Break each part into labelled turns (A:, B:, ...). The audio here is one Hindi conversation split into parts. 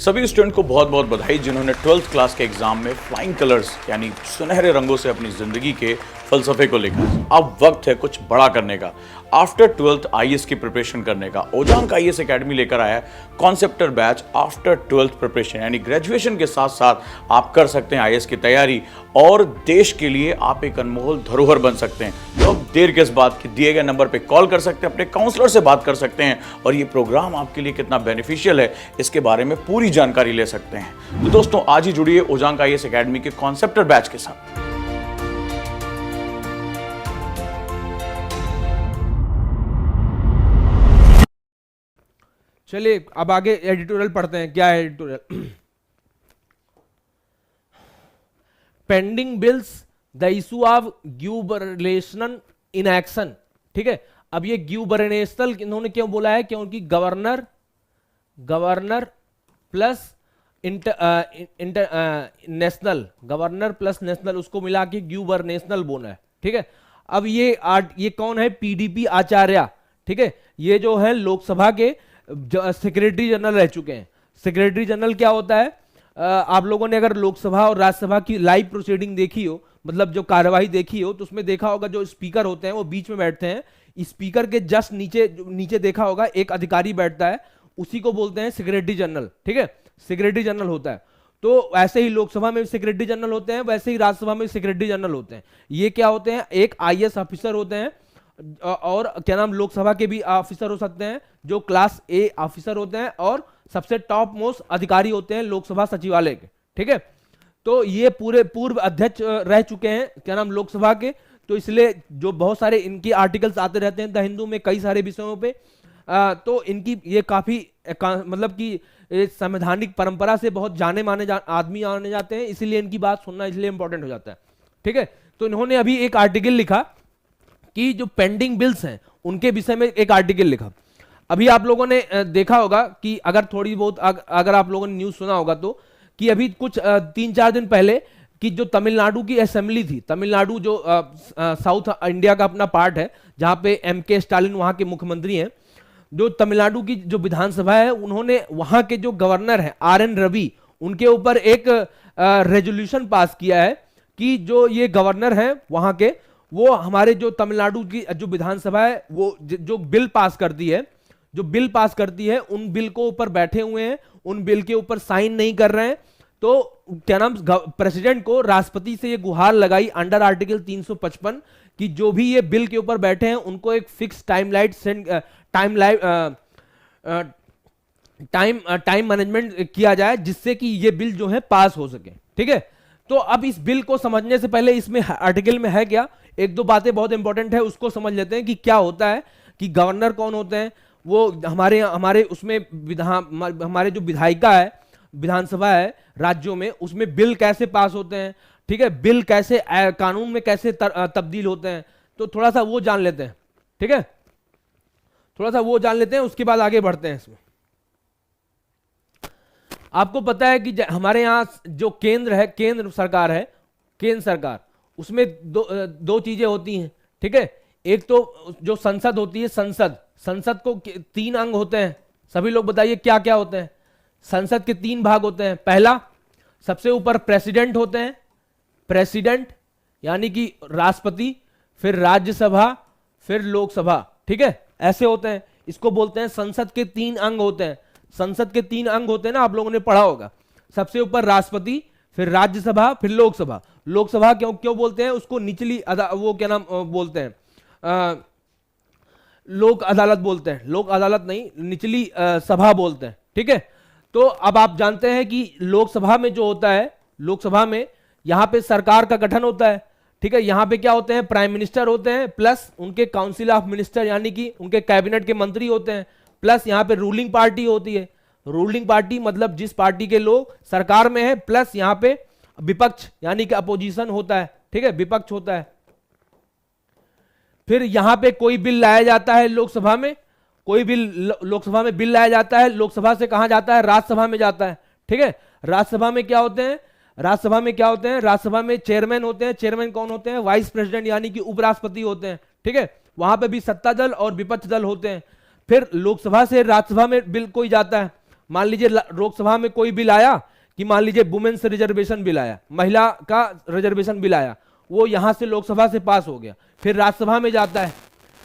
A: सभी स्टूडेंट को बहुत बहुत बधाई जिन्होंने 12th क्लास के एग्जाम में फ्लाइंग कलर्स यानी सुनहरे रंगों से अपनी जिंदगी के फलसफे को लिखा। अब वक्त है कुछ बड़ा करने का। आफ्टर 12th आईएएस की प्रिपरेशन करने का ओजांक आईएएस एकेडमी लेकर आया है कॉन्सेप्टर बैच आफ्टर 12th प्रिपरेशन, यानी ग्रेजुएशन के साथ साथ आप कर सकते हैं आईएएस की तैयारी और देश के लिए आप एक अनमोल धरोहर बन सकते हैं। तो अब देर किस बात की, दिए गए नंबर पे कॉल कर सकते हैं, अपने काउंसलर से बात कर सकते हैं और ये प्रोग्राम आपके लिए कितना बेनिफिशियल है इसके बारे में पूरी जानकारी ले सकते हैं। तो दोस्तों आज ही जुड़िए ओजांक आईएएस एकेडमी के कॉन्सेप्टर बैच के साथ।
B: चलिए अब आगे एडिटोरियल पढ़ते हैं। क्या है editorial? Pending bills the issue of gubernation in action. ठीक है, अब ये ग्यूबरनेशनल इन्होंने क्यों बोला है? क्योंकि governor plus national, governor plus national उसको मिला के ग्यूबरनेशनल बोला है। ठीक है, अब ये कौन है? पीडीपी आचार्य। ठीक है, ये जो है लोकसभा के सेक्रेटरी जनरल रह चुके हैं। सेक्रेटरी जनरल क्या होता है? आप लोगों ने अगर लोकसभा और राज्यसभा की लाइव प्रोसीडिंग देखी हो, मतलब जो कार्यवाही देखी हो, तो उसमें देखा होगा जो स्पीकर होते हैं वो बीच में बैठते हैं। स्पीकर के जस्ट नीचे देखा होगा एक अधिकारी बैठता है, उसी को बोलते हैं सेक्रेटरी जनरल। ठीक है, सेक्रेटरी जनरल होता है। तो ऐसे ही लोकसभा में सेक्रेटरी जनरल होते हैं, वैसे ही राज्यसभा में सेक्रेटरी जनरल होते हैं। ये क्या होते हैं? एक आईएएस ऑफिसर होते हैं और क्या नाम, लोकसभा के भी ऑफिसर हो सकते हैं जो क्लास ए ऑफिसर होते हैं और सबसे टॉप मोस्ट अधिकारी होते हैं लोकसभा सचिवालय के। ठीक है, तो ये पूरे पूर्व अध्यक्ष रह चुके हैं क्या नाम लोकसभा के, तो इसलिए जो बहुत सारे इनकी आर्टिकल्स आते रहते हैं द हिंदू में कई सारे विषयों पे। तो इनकी ये काफी मतलब कि संवैधानिक परंपरा से बहुत जाने माने आदमी आने जाते हैं, इसीलिए इनकी बात सुनना इसलिए इंपॉर्टेंट हो जाता है। ठीक है, तो इन्होंने अभी एक आर्टिकल लिखा कि जो पेंडिंग बिल्स हैं उनके विषय में एक आर्टिकल लिखा। अभी आप लोगों ने देखा होगा कि अगर थोड़ी बहुत अगर आप लोगों ने न्यूज़ सुना होगा तो कि अभी कुछ 3-4 दिन पहले कि जो तमिलनाडु की असेंबली थी, तमिलनाडु जो साउथ इंडिया का अपना पार्ट है जहां पे एमके स्टालिन वहां के मुख्यमंत्री हैं, जो तमिलनाडु की जो विधानसभा है उन्होंने वहां के जो गवर्नर है आर.एन. रवि, उनके ऊपर एक रेजोल्यूशन पास किया है कि जो ये गवर्नर है वहां के, वो हमारे जो तमिलनाडु की जो विधानसभा है वो जो बिल पास करती है उन बिल को ऊपर बैठे हुए हैं, उन बिल के ऊपर साइन नहीं कर रहे हैं। तो क्या नाम, प्रेसिडेंट को राष्ट्रपति से ये गुहार लगाई अंडर आर्टिकल 355 कि जो भी ये बिल के ऊपर बैठे हैं उनको एक फिक्स टाइम मैनेजमेंट किया जाए जिससे कि ये बिल जो है पास हो सके। ठीक है, तो अब इस बिल को समझने से पहले इसमें आर्टिकल में है क्या, एक दो बातें बहुत इंपॉर्टेंट है उसको समझ लेते हैं कि क्या होता है, कि गवर्नर कौन होते हैं, वो हमारे उसमें हमारे जो विधायिका है, विधानसभा है राज्यों में, उसमें बिल कैसे पास होते हैं। ठीक है, बिल कैसे कानून में कैसे तब्दील होते हैं, तो थोड़ा सा वो जान लेते हैं। ठीक है, थोड़ा सा वो जान लेते हैं, उसके बाद आगे बढ़ते हैं। इसमें आपको पता है कि हमारे यहाँ जो केंद्र सरकार, उसमें दो चीजें होती हैं। ठीक है, एक तो जो संसद होती है, संसद को 3 अंग होते हैं। सभी लोग बताइए क्या क्या होते हैं? संसद के 3 भाग होते हैं। पहला, सबसे ऊपर प्रेसिडेंट होते हैं, प्रेसिडेंट यानी कि राष्ट्रपति, फिर राज्यसभा, फिर लोकसभा। ठीक है, ऐसे होते हैं, इसको बोलते हैं संसद के 3 अंग होते हैं। संसद के 3 अंग होते हैं ना, आप लोगों ने पढ़ा होगा। सबसे ऊपर राष्ट्रपति, फिर राज्यसभा, फिर लोकसभा। लोकसभा क्यों बोलते हैं उसको? निचली वो क्या नाम बोलते हैं, लोक अदालत बोलते हैं, लोक अदालत नहीं, निचली सभा बोलते हैं। ठीक है, तो अब आप जानते हैं कि लोकसभा में जो होता है, लोकसभा में यहां पे सरकार का गठन होता है। ठीक है, यहां पे क्या होते हैं? प्राइम मिनिस्टर होते हैं, प्लस उनके काउंसिल ऑफ मिनिस्टर यानी कि उनके कैबिनेट के मंत्री होते हैं, प्लस यहां पे रूलिंग पार्टी होती है। रूलिंग पार्टी मतलब जिस पार्टी के लोग सरकार में है, प्लस यहां पे विपक्ष यानी कि अपोजिशन होता है। ठीक है, विपक्ष होता है। फिर यहां पे कोई बिल लाया जाता है लोकसभा में, लोकसभा में बिल लाया जाता है, लोकसभा से कहां जाता है? राज्यसभा में जाता है। ठीक है, राज्यसभा में क्या होते हैं? राज्यसभा में चेयरमैन होते हैं। चेयरमैन कौन होते हैं? वाइस प्रेसिडेंट यानी कि उपराष्ट्रपति होते हैं। ठीक है, वहां पे भी सत्ता दल और विपक्ष दल होते हैं। फिर लोकसभा से राज्यसभा में बिल कोई जाता है, मान लीजिए लोकसभा में कोई बिल आया कि मान लीजिए वुमेन्स रिजर्वेशन बिल आया, महिला का रिजर्वेशन बिल आया, वो यहां से लोकसभा से पास हो गया, फिर राज्यसभा में जाता है,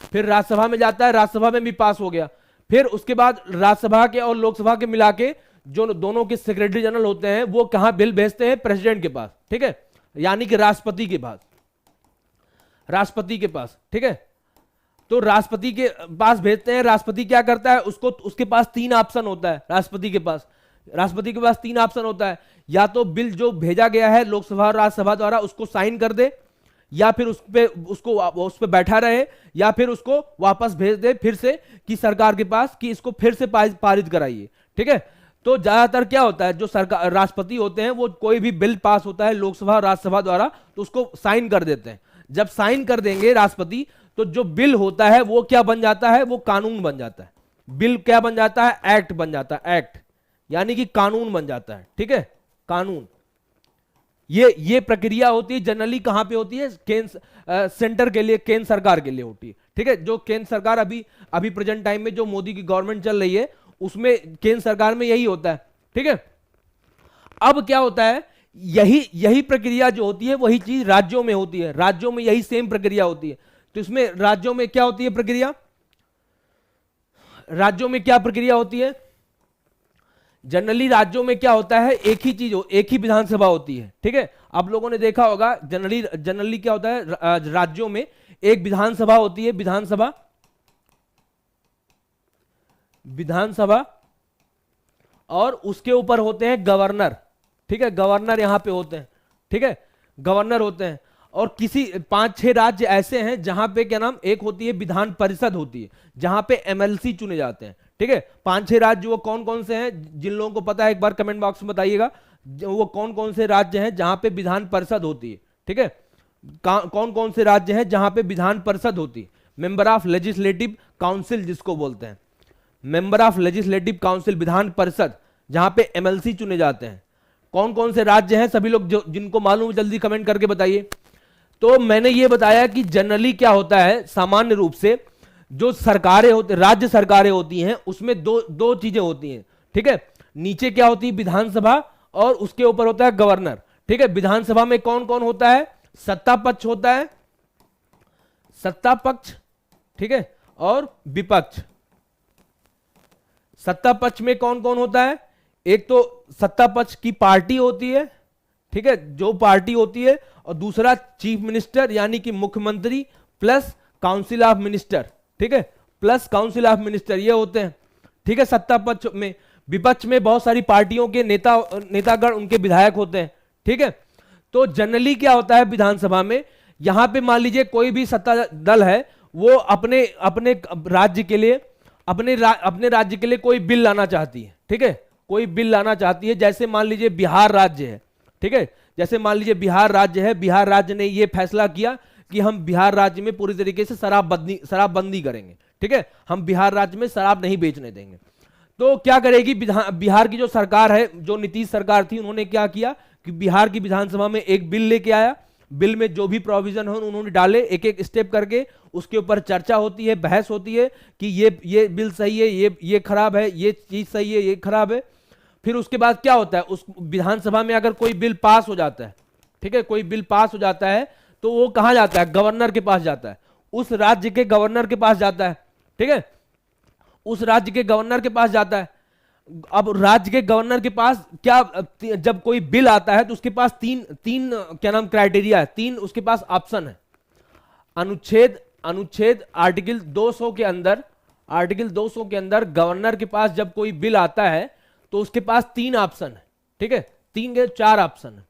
B: फिर राज्यसभा में जाता है, राज्यसभा में भी पास हो गया, फिर उसके बाद राज्यसभा के और लोकसभा के मिला के जो दोनों के सेक्रेटरी जनरल होते हैं वो कहां बिल भेजते हैं, प्रेसिडेंट के पास, ठीक है, यानी कि राष्ट्रपति के पास, राष्ट्रपति के पास, ठीक है। तो राष्ट्रपति के पास भेजते हैं, राष्ट्रपति क्या करता है, उसको उसके पास तीन ऑप्शन होता है, राष्ट्रपति के पास तीन ऑप्शन होता है, या तो बिल जो भेजा गया है लोकसभा और राज्यसभा द्वारा उसको साइन कर दे, या फिर उस पे बैठा रहे, या फिर उसको वापस भेज दे फिर से कि सरकार के पास कि इसको फिर से पारित कराइए, ठीक है। तो ज्यादातर क्या होता है, जो सरकार राष्ट्रपति होते हैं वो कोई भी बिल पास होता है लोकसभा और राज्यसभा द्वारा तो उसको साइन कर देते हैं। जब साइन कर देंगे राष्ट्रपति तो जो बिल होता है वो क्या बन जाता है, वो कानून बन जाता है। बिल क्या बन जाता है, एक्ट बन जाता है, एक्ट यानी कि कानून बन जाता है, ठीक है, कानून। ये प्रक्रिया होती है जनरली कहां पे होती है, केंद्र सेंटर के लिए, केंद्र सरकार के लिए होती है, ठीक है। जो केंद्र सरकार अभी प्रेजेंट टाइम में जो मोदी की गवर्नमेंट चल रही है उसमें केंद्र सरकार में यही होता है, ठीक है। अब क्या होता है, यही प्रक्रिया जो होती है वही चीज राज्यों में होती है, राज्यों में यही सेम प्रक्रिया होती है। तो इसमें राज्यों में क्या होती है प्रक्रिया, राज्यों में क्या प्रक्रिया होती है, जनरली राज्यों में क्या होता है, एक ही चीज, एक ही विधानसभा होती है, ठीक है। आप लोगों ने देखा होगा जनरली क्या होता है, राज्यों में एक विधानसभा होती है, विधानसभा और उसके ऊपर होते हैं गवर्नर, ठीक है, गवर्नर यहां पे होते हैं, ठीक है, गवर्नर होते हैं। और किसी 5-6 राज्य ऐसे हैं जहां पे क्या नाम, एक होती है विधान परिषद होती है जहां पे एमएलसी चुने जाते हैं, ठीक है। 5-6 राज्य वो कौन कौन से हैं, जिन लोगों को पता है एक बार कमेंट बॉक्स में बताइएगा, वो कौन कौन से राज्य हैं जहां पे विधान परिषद होती है, ठीक है, कौन कौन से राज्य हैं जहां पे विधान परिषद होती है, मेंबर ऑफ लेजिस्लेटिव काउंसिल जिसको बोलते हैं, member of legislative council, Vidhan Parishad जहां पे एमएलसी चुने जाते हैं। कौन कौन से राज्य हैं, सभी लोग जिनको मालूम जल्दी कमेंट करके बताइए। तो मैंने ये बताया कि जनरली क्या होता है, सामान्य रूप से जो सरकारें होती, राज्य सरकारें होती हैं उसमें दो चीजें होती हैं, ठीक है। नीचे क्या होती है, विधानसभा, और उसके ऊपर होता है गवर्नर, ठीक है। विधानसभा में कौन कौन होता है, सत्ता पक्ष होता है, सत्ता पक्ष, ठीक है, और विपक्ष। सत्ता पक्ष में कौन कौन होता है, एक तो सत्ता पक्ष की पार्टी होती है, ठीक है, जो पार्टी होती है, और दूसरा चीफ मिनिस्टर यानी कि मुख्यमंत्री प्लस काउंसिल ऑफ मिनिस्टर, ठीक है, प्लस काउंसिल ऑफ मिनिस्टर, ये होते हैं, ठीक है, सत्ता पक्ष में। विपक्ष में बहुत सारी पार्टियों के नेतागण, उनके विधायक होते हैं, ठीक है। तो जनरली क्या होता है विधानसभा में, यहां पे मान लीजिए कोई भी सत्ता दल है, वो अपने अपने राज्य के लिए, अपने राज्य के लिए कोई बिल लाना चाहती है, ठीक है, कोई बिल लाना चाहती है। जैसे मान लीजिए बिहार राज्य है, ठीक है, जैसे मान लीजिए बिहार राज्य है, बिहार राज्य ने यह फैसला किया कि हम बिहार राज्य में पूरी तरीके से शराबबंदी करेंगे, ठीक है, हम बिहार राज्य में शराब नहीं बेचने देंगे। तो क्या करेगी बिहार की जो सरकार है, जो नीतीश सरकार थी, उन्होंने क्या किया कि बिहार की विधानसभा में एक बिल लेके आया, बिल में जो भी प्रोविजन हो उन्होंने डाले, एक एक स्टेप करके उसके ऊपर चर्चा होती है, बहस होती है कि ये बिल सही है, ये खराब है, ये चीज सही है, ये खराब है। फिर उसके बाद क्या होता है, उस विधानसभा में अगर कोई बिल पास हो जाता है, ठीक है, कोई बिल पास हो जाता है तो वो कहां जाता है, गवर्नर के पास जाता है, उस राज्य के गवर्नर के पास जाता है, ठीक है, उस राज्य के गवर्नर के पास जाता है। अब राज्य के गवर्नर के पास क्या, जब कोई बिल आता है तो उसके पास तीन क्या नाम क्राइटेरिया है, तीन उसके पास ऑप्शन है। अनुच्छेद आर्टिकल 200 के अंदर गवर्नर के पास जब कोई बिल आता है तो उसके पास 3 ऑप्शन है, ठीक है, 3 के 4 ऑप्शन है।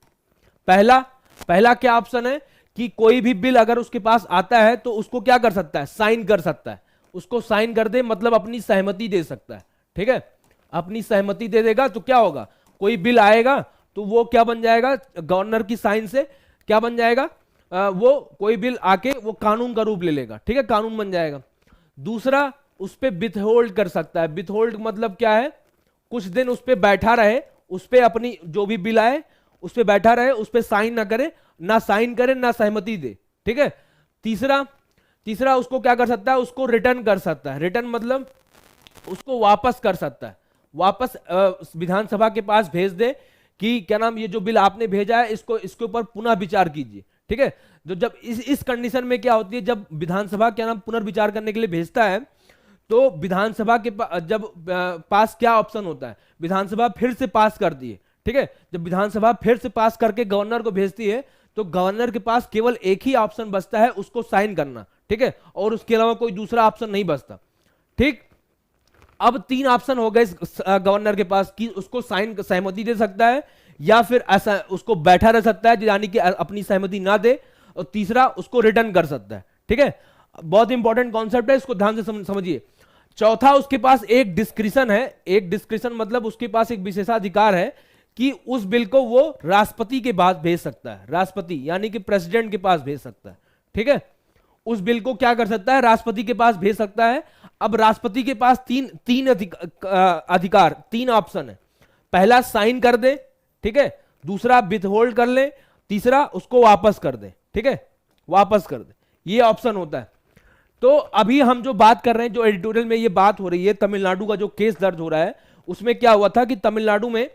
B: पहला क्या ऑप्शन है कि कोई भी बिल अगर उसके पास आता है तो उसको क्या कर सकता है, साइन कर सकता है, उसको साइन कर दे, मतलब अपनी सहमति दे सकता है, ठीक है, अपनी सहमति दे देगा तो क्या होगा, कोई बिल आएगा तो वो क्या बन जाएगा, गवर्नर की साइन से क्या बन जाएगा, वो कोई बिल आके वो कानून का रूप ले लेगा, ठीक है, कानून बन जाएगा। दूसरा, उस पर विथहोल्ड कर सकता है। विथहोल्ड मतलब क्या है, कुछ दिन उस पर बैठा रहे, उस पर अपनी जो भी बिल आए उस पर बैठा रहे, उस पर साइन ना करे, ना साइन करे, ना सहमति दे, ठीक है। तीसरा उसको क्या कर सकता है, उसको रिटर्न कर सकता है। रिटर्न मतलब उसको वापस कर सकता है, वापस विधानसभा के पास भेज दे कि क्या नाम, ये जो बिल आपने भेजा है इसको इसके ऊपर पुनः विचार कीजिए। ठीक है, तो जब इस कंडीशन में क्या होती है, जब विधानसभा क्या नाम पुनर्विचार करने के लिए भेजता है तो विधानसभा के जब पास क्या ऑप्शन होता है, विधानसभा फिर से पास करती है। ठीक है, जब विधानसभा फिर से पास करके गवर्नर को भेजती है तो गवर्नर के पास केवल एक ही ऑप्शन बचता है, उसको साइन करना। ठीक है, और उसके अलावा कोई दूसरा ऑप्शन नहीं बचता। ठीक, अब 3 ऑप्शन हो गए गवर्नर के पास कि उसको साइन सहमति दे सकता है, या फिर ऐसा उसको बैठा रह सकता है यानी कि अपनी सहमति ना दे, और तीसरा उसको रिटर्न कर सकता है। ठीक है, बहुत इंपॉर्टेंट कॉन्सेप्ट है, इसको ध्यान से समझिए। चौथा, उसके पास एक डिस्क्रिशन है। एक डिस्क्रिशन मतलब उसके पास एक विशेषाधिकार है कि उस बिल को वो राष्ट्रपति के पास भेज सकता है, राष्ट्रपति यानी कि प्रेसिडेंट के पास भेज सकता है। ठीक है, उस बिल को क्या कर सकता है, राष्ट्रपति के पास भेज सकता है। अब राष्ट्रपति के पास तीन अधिकार, 3 ऑप्शन है। पहला साइन कर दे, ठीक है, दूसरा विथहोल्ड कर ले, तीसरा उसको वापस कर दे। ठीक है, वापस कर दे, ये ऑप्शन होता है। तो अभी हम जो बात कर रहे हैं, जो एडिटोरियल में ये बात हो रही है, तमिलनाडु का जो केस दर्ज हो रहा है, उसमें क्या हुआ था कि तमिलनाडु में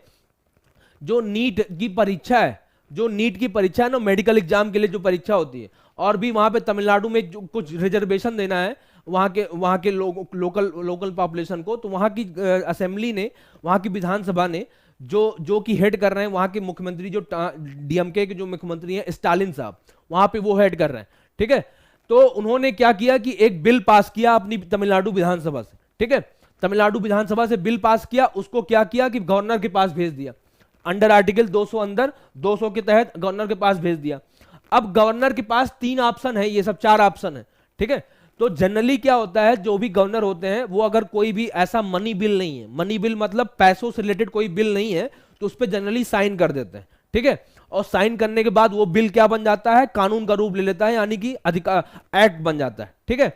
B: जो नीट की परीक्षा है, जो नीट की परीक्षा है ना, मेडिकल एग्जाम के लिए जो परीक्षा होती है, और भी वहां पे तमिलनाडु में जो कुछ रिजर्वेशन देना है वहां के लोकल पॉपुलेशन को, तो वहां की असेंबली ने, वहां की विधानसभा ने जो कि हेड कर रहे हैं वहां के मुख्यमंत्री, जो डीएमके के जो मुख्यमंत्री हैं स्टालिन साहब, वहां पे वो हेड कर रहे हैं। ठीक है, तो उन्होंने क्या किया कि एक बिल पास किया अपनी तमिलनाडु विधानसभा से। ठीक है, तमिलनाडु विधानसभा से बिल पास किया, उसको क्या किया कि गवर्नर के पास भेज दिया, अंडर आर्टिकल 200 अंदर 200 के तहत गवर्नर के पास भेज दिया। अब गवर्नर के पास 3 ऑप्शन है, ये सब 4 ऑप्शन है। ठीक है, तो जनरली क्या होता है, जो भी गवर्नर होते हैं वो अगर कोई भी ऐसा मनी बिल नहीं है, मनी बिल मतलब पैसों से रिलेटेड कोई बिल नहीं है, तो उस पर जनरली साइन कर देते हैं। ठीक है, और साइन करने के बाद वो बिल क्या बन जाता है, कानून का रूप ले लेता है, यानी कि अधिकार एक्ट बन जाता है। ठीक है,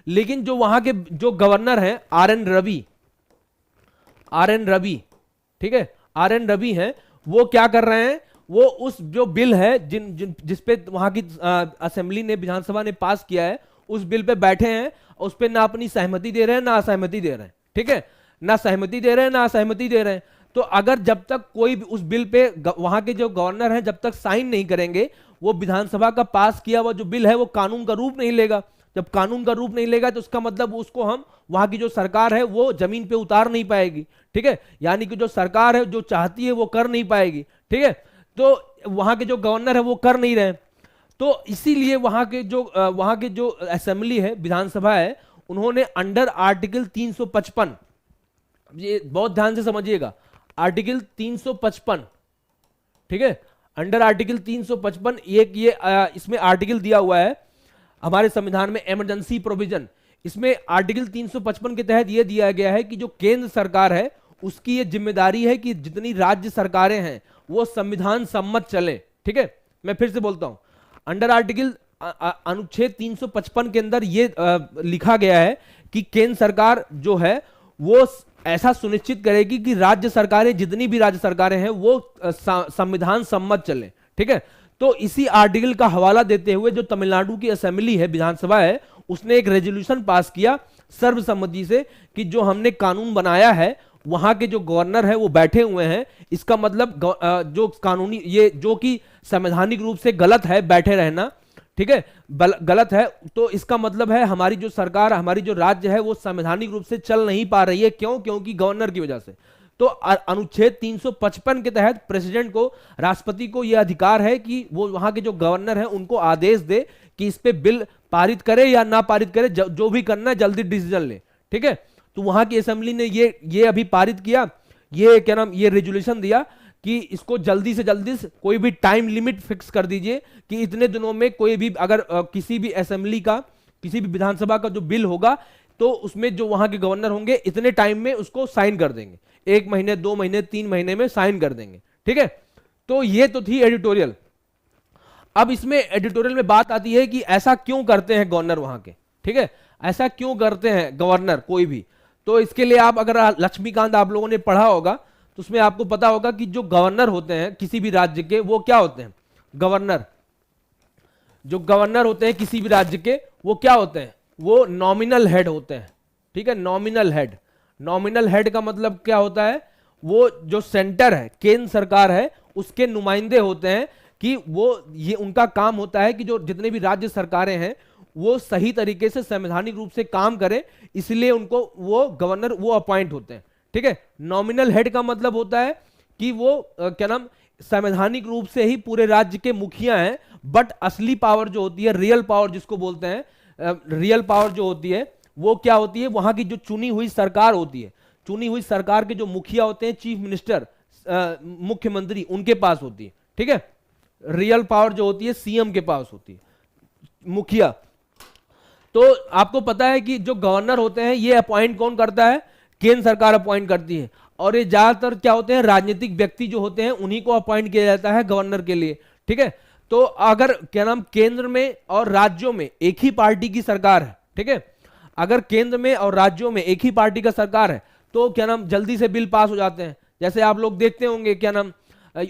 B: लेकिन जो वहां के जो गवर्नर हैं आर एन रवि, ठीक है, आर एन रवि हैं, वो क्या कर रहे हैं, वो उस जो बिल है जिसपे वहां की असेंबली ने, विधानसभा ने पास किया है, उस बिल पे बैठे हैं, उस पे ना अपनी सहमति दे रहे हैं ना असहमति दे रहे हैं। ठीक है, ना सहमति दे रहे हैं ना असहमति दे रहे हैं। तो अगर जब तक कोई भी उस बिल पे वहां के जो गवर्नर हैं जब तक साइन नहीं करेंगे, वो विधानसभा का पास किया हुआ जो बिल है वो कानून का रूप नहीं लेगा। जब कानून का रूप नहीं लेगा तो उसका मतलब उसको हम, वहां की जो सरकार है वो जमीन पे उतार नहीं पाएगी। ठीक है, यानी कि जो सरकार है जो चाहती है वो कर नहीं पाएगी। ठीक है, तो वहां के जो गवर्नर है वो कर नहीं रहे, तो इसीलिए वहां के जो असेंबली है, विधानसभा है, उन्होंने अंडर आर्टिकल 355, ये बहुत ध्यान से समझिएगा, आर्टिकल 355, ठीक है, अंडर आर्टिकल 355 ये इसमें आर्टिकल दिया हुआ है हमारे संविधान में, इमरजेंसी प्रोविजन। इसमें आर्टिकल 355 के तहत यह दिया गया है कि जो केंद्र सरकार है उसकी ये जिम्मेदारी है कि जितनी राज्य सरकारें हैं वो संविधान सम्मत चले। ठीक है, मैं फिर से बोलता हूं, अंडर आर्टिकल अनुच्छेद 355 के अंदर ये लिखा गया है कि केंद्र सरकार जो है वो ऐसा सुनिश्चित करेगी कि राज्य सरकारें, जितनी भी राज्य सरकारें हैं वो संविधान सम्मत चले। ठीक है, तो इसी आर्टिकल का हवाला देते हुए जो तमिलनाडु की असेंबली है, विधानसभा है, उसने एक रेजोल्यूशन पास किया सर्वसम्मति से कि जो हमने कानून बनाया है वहां के जो गवर्नर है वो बैठे हुए हैं, इसका मतलब जो कानूनी, ये जो कि संवैधानिक रूप से गलत है बैठे रहना, ठीक है, गलत है, तो इसका मतलब है हमारी जो सरकार, हमारी जो राज्य है वो संवैधानिक रूप से चल नहीं पा रही है। क्यों? क्योंकि गवर्नर की वजह से। तो अनुच्छेद 355 के तहत प्रेसिडेंट को, राष्ट्रपति को यह अधिकार है कि वो वहां के जो गवर्नर है उनको आदेश दे कि इस पे बिल पारित करे या ना पारित करे, जो भी करना है जल्दी डिसीजन ले। ठीक है, तो वहां की असेंबली ने ये अभी पारित किया, ये क्या नाम, ये रेजोल्यूशन दिया कि इसको जल्दी से जल्दी कोई भी टाइम लिमिट फिक्स कर दीजिए कि इतने दिनों में कोई भी अगर किसी भी असेंबली का, किसी भी विधानसभा का जो बिल होगा तो उसमें जो वहां के गवर्नर होंगे इतने टाइम में उसको साइन कर देंगे, 1 महीने 2 महीने 3 महीने में साइन कर देंगे। ठीक है, तो ये तो थी एडिटोरियल। अब इसमें एडिटोरियल में बात आती है कि ऐसा क्यों करते हैं गवर्नर वहां के। ठीक है, ऐसा क्यों करते हैं गवर्नर कोई भी, तो इसके लिए आप अगर लक्ष्मीकांत आप लोगों ने पढ़ा होगा तो उसमें आपको पता होगा कि जो गवर्नर होते हैं किसी भी राज्य के, वो क्या होते हैं, गवर्नर, जो गवर्नर होते हैं किसी भी राज्य के वो क्या होते हैं, वो नॉमिनल हेड होते हैं। ठीक है, नॉमिनल हेड, नॉमिनल हेड का मतलब क्या होता है, वो जो सेंटर है, केंद्र सरकार है, उसके नुमाइंदे होते हैं कि वो ये उनका काम होता है कि जो जितने भी राज्य सरकारें हैं वो सही तरीके से संवैधानिक रूप से काम करें, इसलिए उनको वो गवर्नर वो अपॉइंट होते हैं। ठीक है। नॉमिनल हेड का मतलब होता है कि वो क्या नाम संवैधानिक रूप से ही पूरे राज्य के मुखिया हैं, बट असली पावर जो होती है, रियल पावर जिसको बोलते हैं, रियल पावर जो होती है वो क्या होती है, वहां की जो चुनी हुई सरकार होती है, चुनी हुई सरकार के जो मुखिया होते हैं, चीफ मिनिस्टर, मुख्यमंत्री, उनके पास होती है। ठीक है। रियल पावर जो होती है सीएम के पास होती है, मुखिया। तो आपको पता है कि जो गवर्नर होते हैं ये अपॉइंट कौन करता है, केंद्र सरकार अपॉइंट करती है, और ये ज्यादातर क्या होते हैं, राजनीतिक व्यक्ति जो होते हैं उन्हीं को अपॉइंट किया जाता है गवर्नर के लिए। ठीक है। तो अगर क्या नाम केंद्र में और राज्यों में एक ही पार्टी की सरकार है, ठीक है, अगर केंद्र में और राज्यों में एक ही पार्टी का सरकार है तो क्या नाम जल्दी से बिल पास हो जाते हैं। जैसे आप लोग देखते होंगे क्या नाम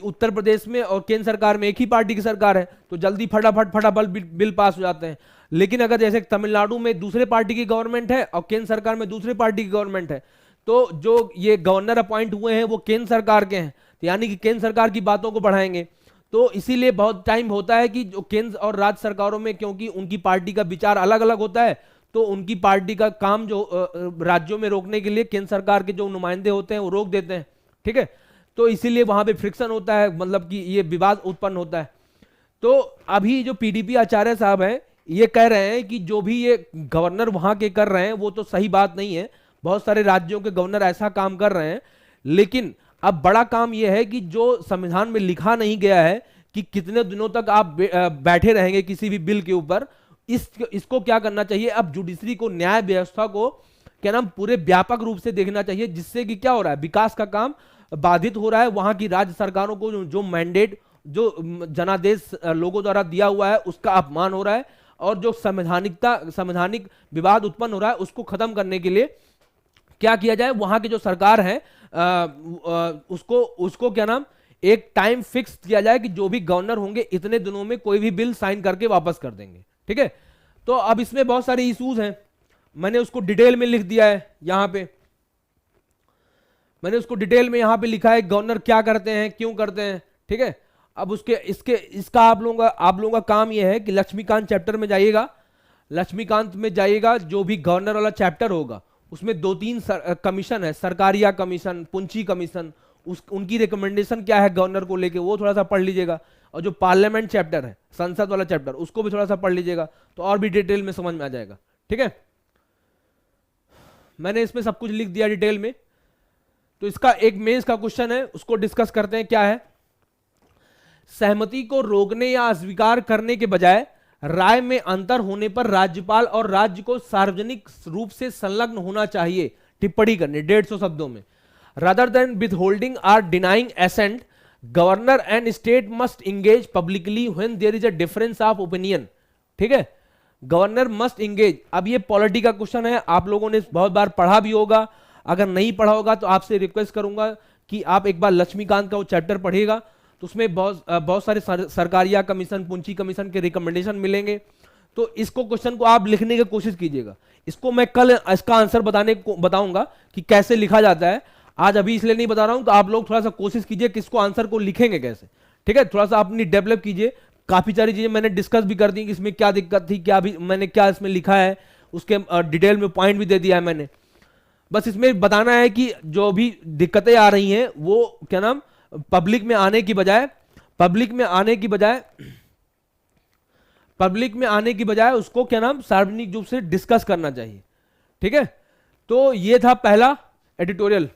B: उत्तर प्रदेश में और केंद्र सरकार में एक ही पार्टी की सरकार है तो जल्दी फटाफट बिल पास हो जाते हैं। लेकिन अगर जैसे तमिलनाडु में दूसरे पार्टी की गवर्नमेंट है और केंद्र सरकार में दूसरे पार्टी की गवर्नमेंट है, तो जो ये गवर्नर अपॉइंट हुए हैं वो केंद्र सरकार के हैं, यानी कि केंद्र सरकार की बातों को बढ़ाएंगे। तो इसीलिए बहुत टाइम होता है कि जो केंद्र और राज्य सरकारों में, क्योंकि उनकी पार्टी का विचार अलग अलग होता है, तो उनकी पार्टी का काम जो राज्यों में रोकने के लिए केंद्र सरकार के जो नुमाइंदे होते हैं वो रोक देते हैं। ठीक है। तो इसीलिए वहां पे फ्रिक्शन होता है, मतलब कि ये विवाद उत्पन्न होता है। तो अभी जो पीडीपी आचार्य साहब हैं ये कह रहे हैं कि जो भी ये गवर्नर वहां के कर रहे हैं वो तो सही बात नहीं है, बहुत सारे राज्यों के गवर्नर ऐसा काम कर रहे हैं, लेकिन अब बड़ा काम यह है कि जो संविधान में लिखा नहीं गया है कि कितने दिनों तक आप बैठे रहेंगे किसी भी बिल के ऊपर, इसको क्या करना चाहिए, अब जुडिशरी को, न्याय व्यवस्था को क्या नाम पूरे व्यापक रूप से देखना चाहिए, जिससे कि क्या हो रहा है, विकास का काम बाधित हो रहा है, वहां की राज्य सरकारों को जो मैंडेट, जो जनादेश लोगों द्वारा दिया हुआ है उसका अपमान हो रहा है, और जो संवैधानिक विवाद उत्पन्न हो रहा है उसको खत्म करने के लिए क्या किया जाए, वहां की जो सरकार है उसको क्या नाम एक टाइम फिक्स किया जाए कि जो भी गवर्नर होंगे इतने दिनों में कोई भी बिल साइन करके वापस कर देंगे। ठीक है। तो अब इसमें बहुत सारे इश्यूज हैं, मैंने उसको डिटेल में लिख दिया है यहां पे, मैंने उसको डिटेल में यहां पे लिखा है गवर्नर क्या करते हैं, क्यों करते हैं। ठीक है। अब इसका आप लोगों का काम यह है कि लक्ष्मीकांत चैप्टर में जाइएगा, लक्ष्मीकांत में जाइएगा, जो भी गवर्नर वाला चैप्टर होगा उसमें 2-3 कमीशन है, सरकारिया कमीशन, पुंची कमीशन, उनकी रिकमेंडेशन क्या है गवर्नर को लेके वो थोड़ा सा पढ़ लीजिएगा, और जो पार्लियामेंट चैप्टर है, संसद वाला चैप्टर, उसको भी थोड़ा सा पढ़ लीजिएगा तो और भी डिटेल में समझ में आ जाएगा। ठीक है। मैंने इसमें सब कुछ लिख दिया डिटेल में। तो इसका एक मेंस का क्वेश्चन है, उसको डिस्कस करते हैं। क्या है, सहमति को रोकने या अस्वीकार करने के बजाय राय में अंतर होने पर राज्यपाल और राज्य को सार्वजनिक रूप से संलग्न होना चाहिए, टिप्पणी करनी 150 शब्दों में। Rather than withholding or denying assent, governor and state must engage publicly when there is a difference of opinion. ठीक है। Governor must engage. अब ये पॉलिटी का क्वेश्चन है, आप लोगों ने बहुत बार पढ़ा भी होगा, अगर नहीं पढ़ा होगा तो आपसे रिक्वेस्ट करूंगा कि आप एक बार लक्ष्मीकांत का वो चैप्टर पढ़िएगा, तो उसमें बहुत सारे सरकारिया कमीशन, पुंची कमीशन के रिकमेंडेशन मिलेंगे। तो इसको क्वेश्चन को आप लिखने की कोशिश कीजिएगा। इसको मैं कल इसका आंसर बताऊंगा कि कैसे लिखा जाता है, आज अभी इसलिए नहीं बता रहा हूं। तो आप लोग थोड़ा सा कोशिश कीजिए कि इसको आंसर को लिखेंगे कैसे। ठीक है। थोड़ा सा अपनी डेवलप कीजिए। काफी सारी चीजें मैंने डिस्कस भी कर दी कि इसमें क्या दिक्कत थी, क्या भी मैंने क्या इसमें लिखा है, उसके डिटेल में पॉइंट भी दे दिया है मैंने। बस इसमें बताना है कि जो भी दिक्कतें आ रही हैं वो क्या नाम पब्लिक में आने की बजाय उसको क्या नाम सार्वजनिक रूप से डिस्कस करना चाहिए। ठीक है। तो ये था पहला एडिटोरियल।